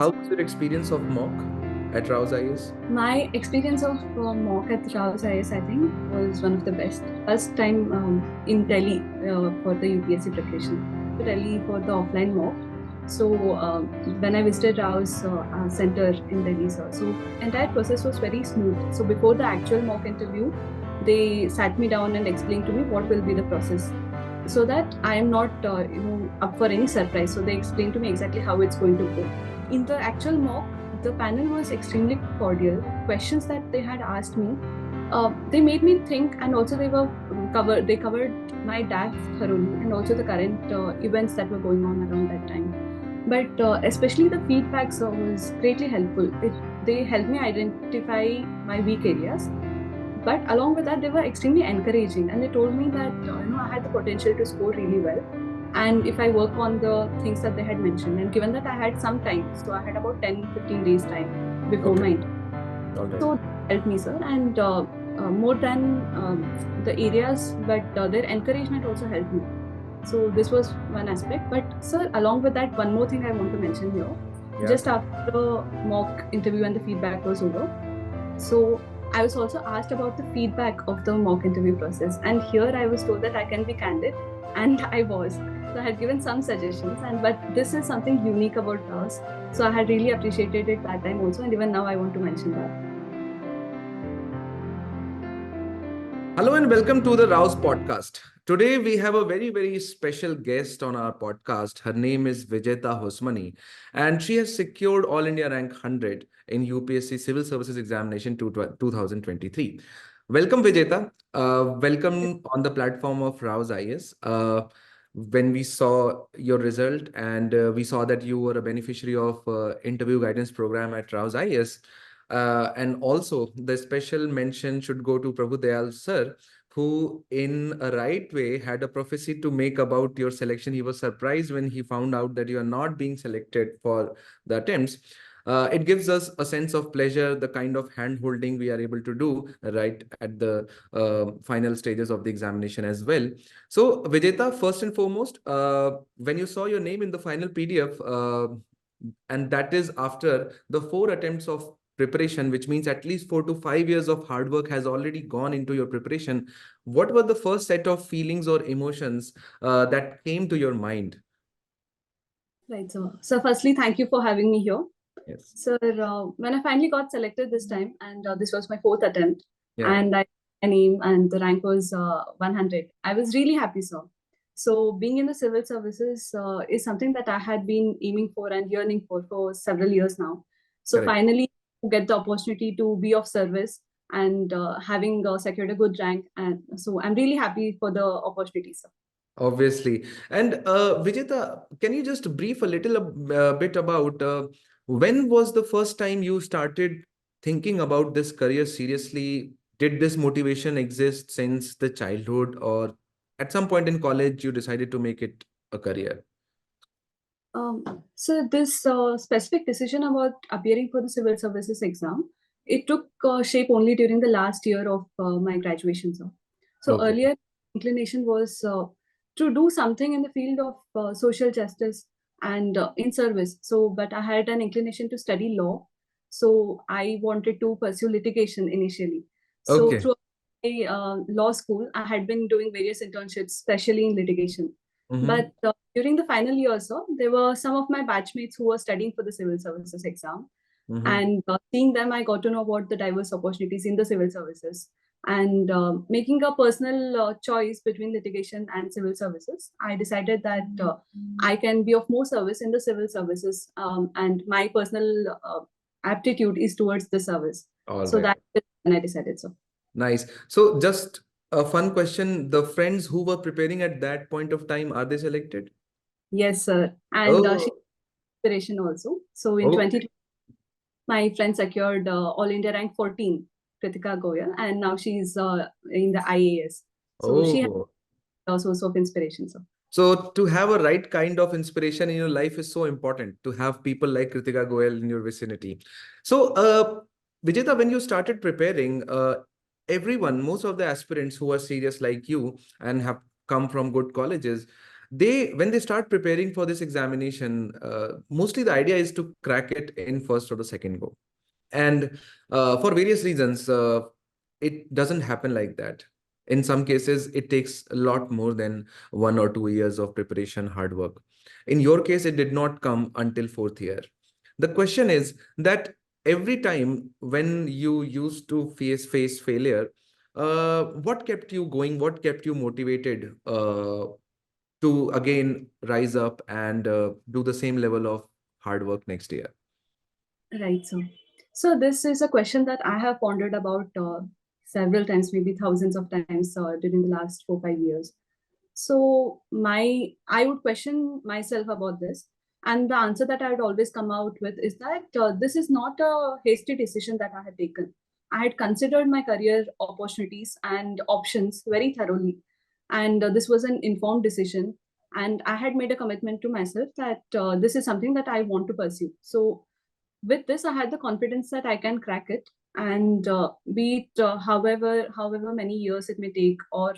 How was your experience of mock at RAU'S IAS? My experience of mock at RAU'S IAS, I think, was one of the best. First time in Delhi for the UPSC preparation. To Delhi for the offline mock. So when I visited RAU'S center in Delhi, so entire process was very smooth. So before the actual mock interview, they sat me down and explained to me what will be the process, so that I am not up for any surprise. So they explained to me exactly how it's going to go. In the actual mock, the panel was extremely cordial. Questions that they had asked me, they made me think, and also they covered my DAF thoroughly, and also the current events that were going on around that time. But especially the feedback was greatly helpful. They helped me identify my weak areas. But along with that, they were extremely encouraging, and they told me that I had the potential to score really well. And if I work on the things that they had mentioned, and given that I had some time, so I had about 10-15 days time before my All so right. that helped me, sir. And more than the areas, but their encouragement also helped me. So this was one aspect. But sir, along with that, one more thing I want to mention here. Yeah. Just after the mock interview and the feedback was over, so I was also asked about the feedback of the mock interview process. And here I was told that I can be candid, and I was. So I had given some suggestions, but this is something unique about RAU'S. So I had really appreciated it that time also, and even now I want to mention that. Hello and welcome to the RAU'S podcast. Today we have a very special guest on our podcast. Her name is Vijeta Hosamani, and she has secured All India Rank 100 in UPSC Civil Services Examination 2023. Welcome, Vijeta. Welcome on the platform of RAU'S IAS. When we saw your result and we saw that you were a beneficiary of interview guidance program at RAU'S IAS, and also the special mention should go to Prabhu Dayal sir, who in a right way had a prophecy to make about your selection. He was surprised when he found out that you are not being selected for the attempts. It gives us a sense of pleasure, the kind of hand holding we are able to do right at the final stages of the examination as well. So Vijeta, first and foremost, when you saw your name in the final PDF, and that is after the 4 attempts of preparation, which means at least 4 to 5 years of hard work has already gone into your preparation. What were the first set of feelings or emotions that came to your mind? Right. So firstly, thank you for having me here. Yes. Sir, when I finally got selected this time, and this was my 4th attempt, Yeah. and I my name and the rank was 100. I was really happy, sir. So being in the civil services is something that I had been aiming for and yearning for several years now. So Correct. finally, get the opportunity to be of service and having secured a good rank, and so I'm really happy for the opportunity, sir. Obviously. And Vijeta, can you just brief a little bit about when was the first time you started thinking about this career seriously? Did this motivation exist since the childhood, or at some point in college you decided to make it a career? So this specific decision about appearing for the civil services exam, it took shape only during the last year of my graduation. So Okay. earlier inclination was to do something in the field of social justice and in service. So, but I had an inclination to study law. So I wanted to pursue litigation initially. So Okay. through my law school, I had been doing various internships, especially in litigation. Mm-hmm. But during the final year also, there were some of my batchmates who were studying for the civil services exam. Mm-hmm. And seeing them, I got to know about the diverse opportunities in the civil services. And making a personal choice between litigation and civil services, I decided that I can be of more service in the civil services. And my personal aptitude is towards the service. All So right. that's when I decided so. Nice. So just a fun question. The friends who were preparing at that point of time, are they selected? Yes, sir. And she Oh, inspiration also. So in okay. 2020, my friend secured All India rank 14, Kritika Goyal, and now she's in the IAS. So she has Oh. a source of inspiration. So So to have a right kind of inspiration in your life is so important, to have people like Kritika Goyal in your vicinity. So, Vijeta, when you started preparing, everyone, most of the aspirants who are serious like you and have come from good colleges, when they start preparing for this examination, mostly the idea is to crack it in first or the second go. And for various reasons, it doesn't happen like that. In some cases, it takes a lot more than 1 or 2 years of preparation, hard work. In your case, it did not come until fourth year. The question is that every time when you used to face failure, what kept you going? What kept you motivated to again rise up and do the same level of hard work next year? Right. So this is a question that I have pondered about several times, maybe thousands of times during the last 4 5 years. So I would question myself about this, and the answer that I would always come out with is that this is not a hasty decision that I had taken. I had considered my career opportunities and options very thoroughly, and this was an informed decision. And I had made a commitment to myself that this is something that I want to pursue. So with this, I had the confidence that I can crack it, and be it however many years it may take, or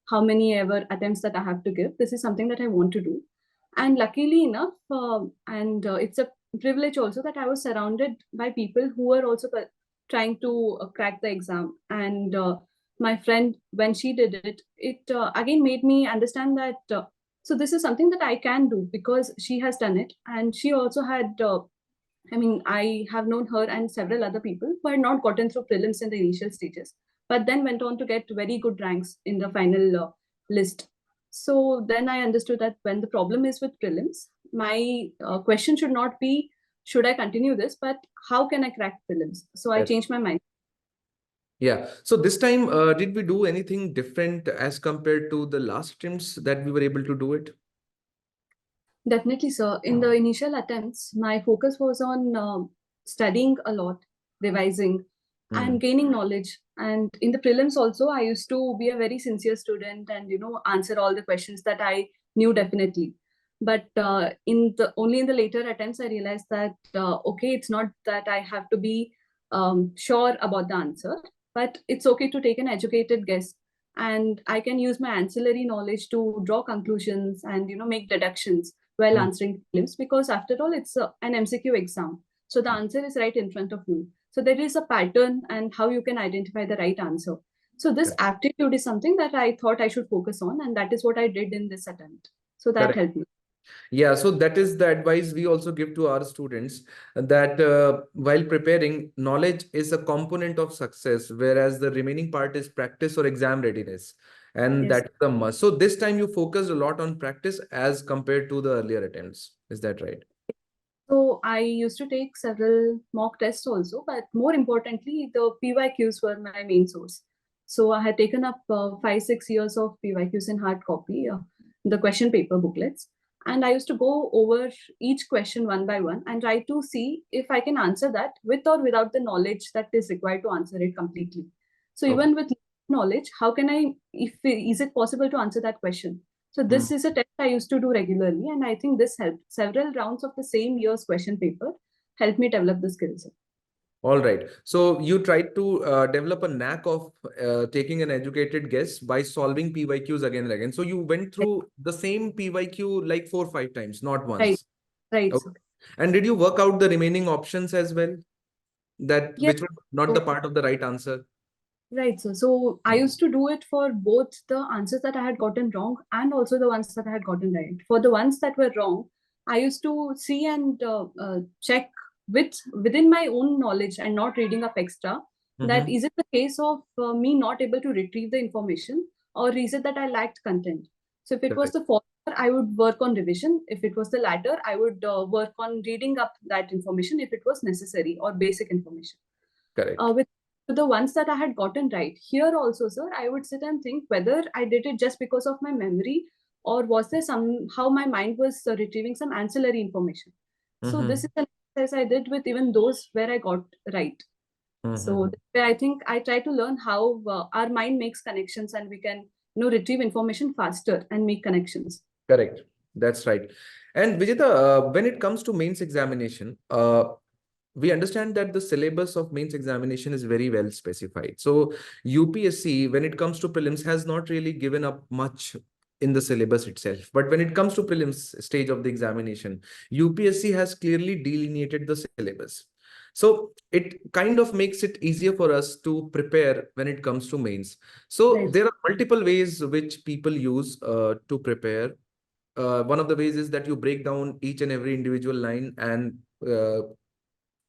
how many ever attempts that I have to give, this is something that I want to do. And luckily enough, and it's a privilege also that I was surrounded by people who were also trying to crack the exam. And my friend, when she did it, it again made me understand that. So this is something that I can do because she has done it, and she also had I mean, I have known her and several other people who had not gotten through prelims in the initial stages, but then went on to get very good ranks in the final list. So then I understood that when the problem is with prelims, my question should not be, should I continue this, but how can I crack prelims? So I Yes. changed my mind. Yeah. So this time, did we do anything different as compared to the last attempts that we were able to do it? Definitely, sir. In the initial attempts, my focus was on studying a lot, revising, Hmm. and gaining knowledge. And in the prelims also, I used to be a very sincere student and answer all the questions that I knew definitely. But in the later attempts, I realized that okay, it's not that I have to be sure about the answer, but it's okay to take an educated guess, and I can use my ancillary knowledge to draw conclusions and make deductions while Hmm. answering prelims, because after all it's an MCQ exam, so the answer is right in front of you, so there is a pattern and how you can identify the right answer. So this Correct. aptitude is something that I thought I should focus on, and that is what I did in this attempt, so that Correct. helped me. Yeah, so that is the advice we also give to our students, that while preparing, knowledge is a component of success, whereas the remaining part is practice or exam readiness. And Yes. that's the must. So this time you focused a lot on practice as compared to the earlier attempts. Is that right? So I used to take several mock tests also, but more importantly, the PYQs were my main source. So I had taken up 5 6 years of PYQs in hard copy, the question paper booklets, and I used to go over each question one by one and try to see if I can answer that with or without the knowledge that is required to answer it completely. So Okay. even with knowledge, how can I, if is it possible to answer that question? So Hmm. this is a test I used to do regularly, and I think this helped. Several rounds of the same year's question paper helped me develop the skills. All right. So you tried to develop a knack of taking an educated guess by solving PYQs again and again. So you went Right, through the same PYQ like 4 or 5 times, not right, once. right. Okay. So And did you work out the remaining options as well? That yeah, which were not the so part of the right answer? right. So I used to do it for both the answers that I had gotten wrong and also the ones that I had gotten right. For the ones that were wrong, I used to see and check within my own knowledge and not reading up extra. That Mm-hmm. is it the case of me not able to retrieve the information, or is it that I lacked content? So if it was Correct. the former, I would work on revision. If it was the latter, I would work on reading up that information if it was necessary or basic information. Correct. With the ones that I had gotten right, here also, sir, I would sit and think whether I did it just because of my memory, or was there somehow my mind was retrieving some ancillary information. So this Mm-hmm. is an exercise I did with even those where I got right. So Mm-hmm. this way I think I try to learn how our mind makes connections, and we can retrieve information faster and make connections. Correct. That's right. And Vijita, when it comes to mains examination, we understand that the syllabus of mains examination is very well specified. So UPSC, when it comes to prelims, has not really given up much in the syllabus itself. But when it comes to prelims stage of the examination, UPSC has clearly delineated the syllabus. So it kind of makes it easier for us to prepare when it comes to mains. So Right. there are multiple ways which people use to prepare. One of the ways is that you break down each and every individual line and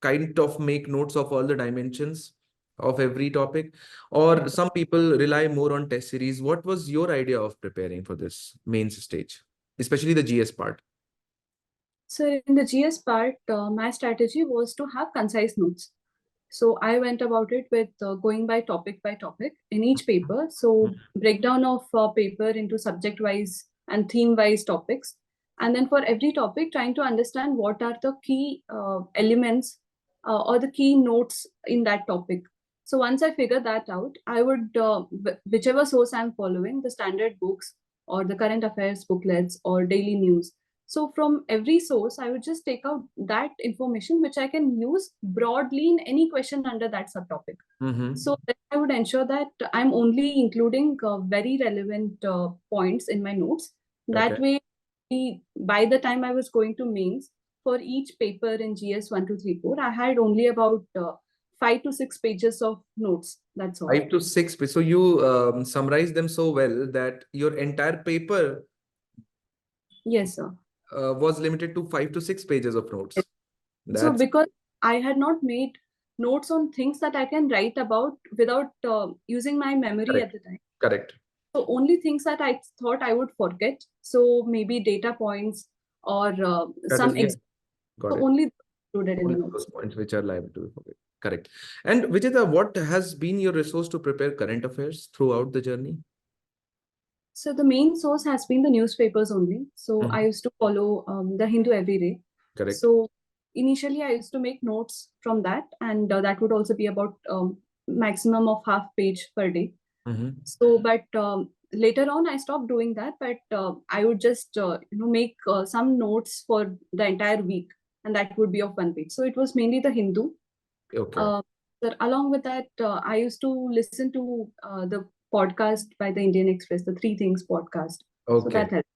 kind of make notes of all the dimensions of every topic, or Right. some people rely more on test series. What was your idea of preparing for this mains stage, especially the GS part? So in the GS part, my strategy was to have concise notes. So I went about it with going by topic in each paper. So breakdown of paper into subject wise and theme wise topics. And then for every topic, trying to understand what are the key elements or the key notes in that topic. So once I figure that out, I would, whichever source I'm following, the standard books or the current affairs booklets or daily news. So from every source, I would just take out that information which I can use broadly in any question under that subtopic. Mm-hmm. So then I would ensure that I'm only including very relevant points in my notes. Okay. That way, by the time I was going to mains, for each paper in GS 1, 2, 3, 4, I had only about 5 to 6 pages of notes. That's all. 5 to 6. So you summarize them so well that your entire paper Yes, sir. was limited to 5 to 6 pages of Yes. notes. So That's because I had not made notes on things that I can write about without using my memory at correct. the time. Correct. So only things that I thought I would forget. So maybe data points or That is, some yeah, ex. got So it. only included in the Only those notes. points which are liable to be forget. Correct. And Vijeta, what has been your resource to prepare current affairs throughout the journey? So the main source has been the newspapers only. So I Mhm. used to follow the Hindu every day. Correct. So initially I used to make notes from that, and that would also be about maximum of half page per day. Mhm. So, but later on, I stopped doing that. But I would just make some notes for the entire week, and that would be of 1 page. So it was mainly the Hindu. Okay. Uh, but along with that, I used to listen to the podcast by the Indian Express, the Three Things podcast. So Okay. that helped.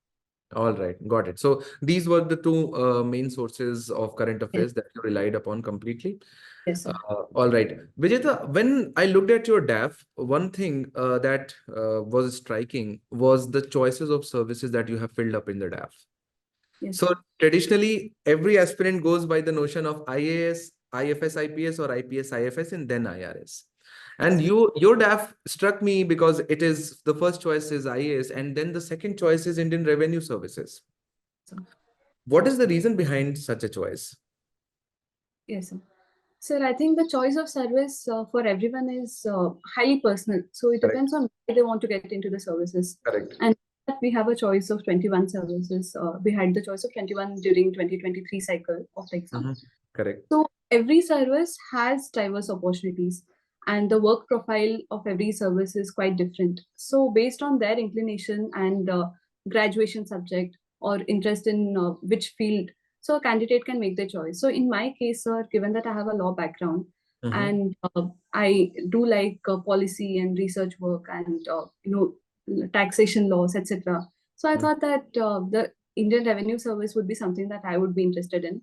All right. Got it. So these were the two main sources of current Yes, affairs that you relied upon completely. yes, sir. All right. Vijeta, when I looked at your DAF, one thing that was striking was the choices of services that you have filled up in the DAF. Yes, So sir. traditionally, every aspirant goes by the notion of IAS, IFS, IPS, or IPS, IFS, and then IRS. Yes, And sir. your DAF struck me because it is the first choice is IAS, and then the second choice is Indian Revenue Services. So, What is the reason behind such a choice? yes, sir. Sir, I think the choice of service for everyone is highly personal. So it Correct. depends on why they want to get into the services. Correct. And we have a choice of 21 services. We had the choice of 21 during 2023 cycle of the exam. Mhm. Correct. So every service has diverse opportunities, and the work profile of every service is quite different. So based on their inclination and graduation subject or interest in which field, so a candidate can make their choice. So in my case, sir, given that I have a law background Mhm. and I do like policy and research work and taxation laws, etc. So I Mhm. thought that the Indian Revenue Service would be something that I would be interested in.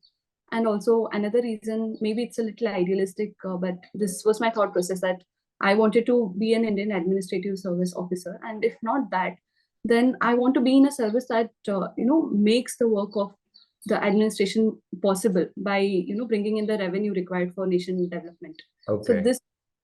And also another reason, maybe it's a little idealistic, but this was my thought process that I wanted to be an Indian Administrative Service officer, and if not that, then I want to be in a service that makes the work of the administration possible by bringing in the revenue required for nation development. So Okay. this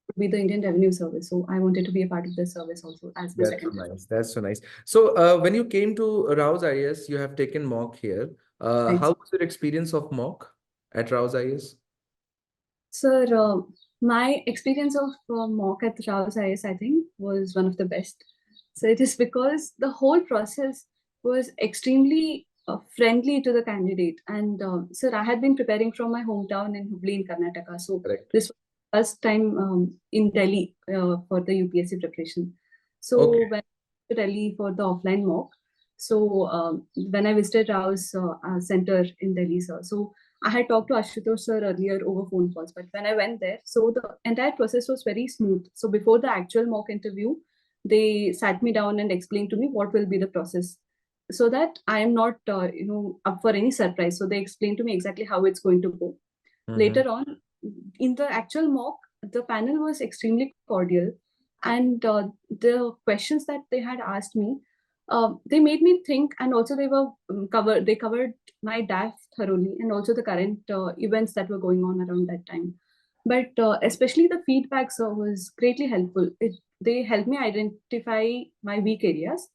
would be the Indian Revenue Service. So I wanted to be a part of this service also as my That's so second choice. nice. That's so nice. So, when you came to RAU'S IAS, you have taken mock here. Right. How was your experience of mock at RAU'S IAS? Sir, my experience of mock at RAU'S IAS, I think, was one of the best. So it is because the whole process was extremely friendly to the candidate. And sir, I had been preparing from my hometown in Hubli in Karnataka. So Correct. this was the first time in Delhi for the UPSC preparation. Okay. So when I went to Delhi for the offline mock, so when I visited RAU'S center in Delhi, sir, so I had talked to Ashutosh sir earlier over phone calls, but when I went there, so the entire process was very smooth. So before the actual mock interview, they sat me down and explained to me what will be the process, so that I am not, up for any surprise. So they explained to me exactly how it's going to go. Mm-hmm. Later on, in the actual mock, the panel was extremely cordial, and the questions that they had asked me, they made me think, and also they were they covered my DAF thoroughly, and also the current events that were going on around that time. But especially the feedback, sir, was greatly helpful. They helped me identify my weak areas,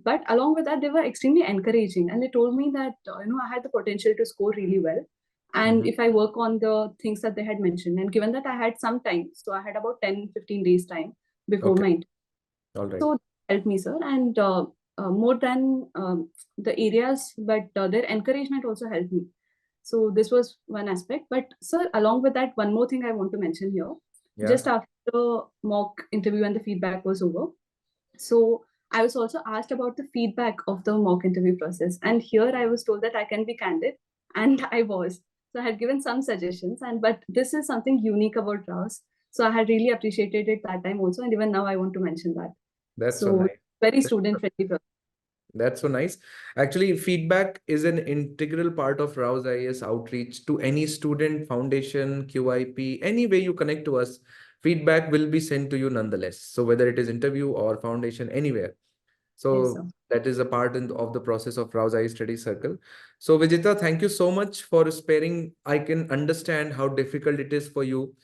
but along with that, they were extremely encouraging, and they told me that I had the potential to score really well, and Mm-hmm. if I work on the things that they had mentioned, and given that I had some time, so I had about 10-15 days time before Okay. my interview. All right. So they helped me, sir, and more than the areas, but their encouragement also helped me. So this was one aspect. But sir, along with that, one more thing I want to mention here. Yeah. Just after the mock interview and the feedback was over, so I was also asked about the feedback of the mock interview process. And here I was told that I can be candid, and I was. So I had given some suggestions, and but this is something unique about RAU'S. So I had really appreciated it that time also, and even now I want to mention that. That's so So nice. very student friendly process. That's so nice. Actually, feedback is an integral part of RAU'S IAS outreach to any student, foundation, QIP, any way you connect to us, feedback will be sent to you nonetheless. So whether it is interview or foundation, anywhere. Yes, So sir. that is a part of the process of RAU'S IAS Study Circle. So Vijita, thank you so much for sparing. I can understand how difficult it is for you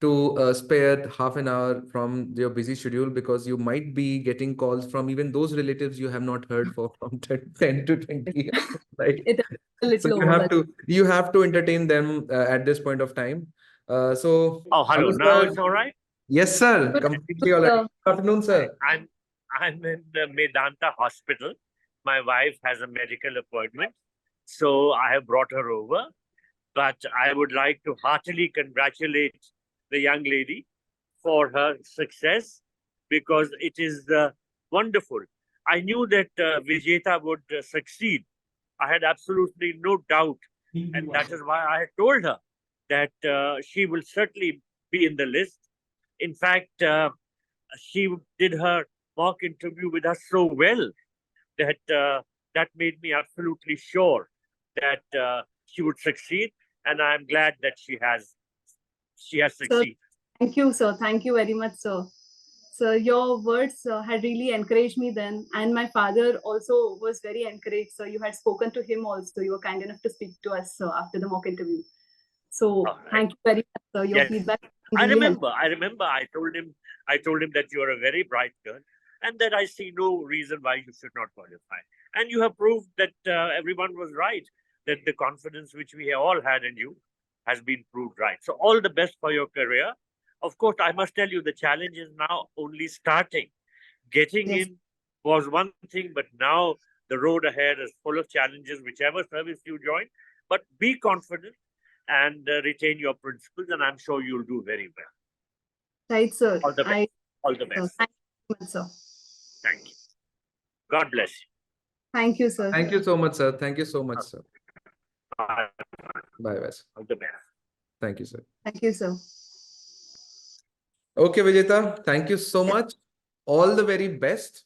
to spare half an hour from your busy schedule, because you might be getting calls from even those relatives you have not heard for from 10 to 20 years, right? It is a So little you over, have but to entertain them at this point of time. So Oh, hello. hello, Now sir. it's all right. Yes, sir. good, Completely good, all right. Good afternoon, I, sir. I'm I'm in the Medanta hospital. My wife has a medical appointment, so I have brought her over. But I would like to heartily congratulate the young lady for her success, because it is wonderful. I knew that Vijeta would succeed. I had absolutely no doubt, and that is why I had told her that she will certainly be in the list. In fact, she did her mock interview with us so well that that made me absolutely sure that she would succeed, and I'm glad that she has sir. succeeded. Thank you, sir. Thank you very much, sir. So your words had really encouraged me then, and my father also was very encouraged. So you had spoken to him also. You were kind enough to speak to us after the mock interview. So All right. thank you very much, sir. Your Yes, feedback I really helped. remember. I remember. I told him that you are a very bright girl, and that I see no reason why you should not qualify. And you have proved that everyone was right. That the confidence which we all had in you has been proved right. So all the best for your career. Of course, I must tell you the challenge is now only starting. Getting Yes. in was one thing, but now the road ahead is full of challenges, whichever service you join. But be confident and retain your principles, and I'm sure you'll do very well. Right, sir. All the best. All the Sir, best. thank you very much, sir. Thank you. God bless you. Thank you, sir. Thank you so much, sir. Thank you so much, sir. Bye. Bye, bye. All the best. Thank you, sir. Thank you, sir. Okay, Vijeta, thank you so much. All the very best.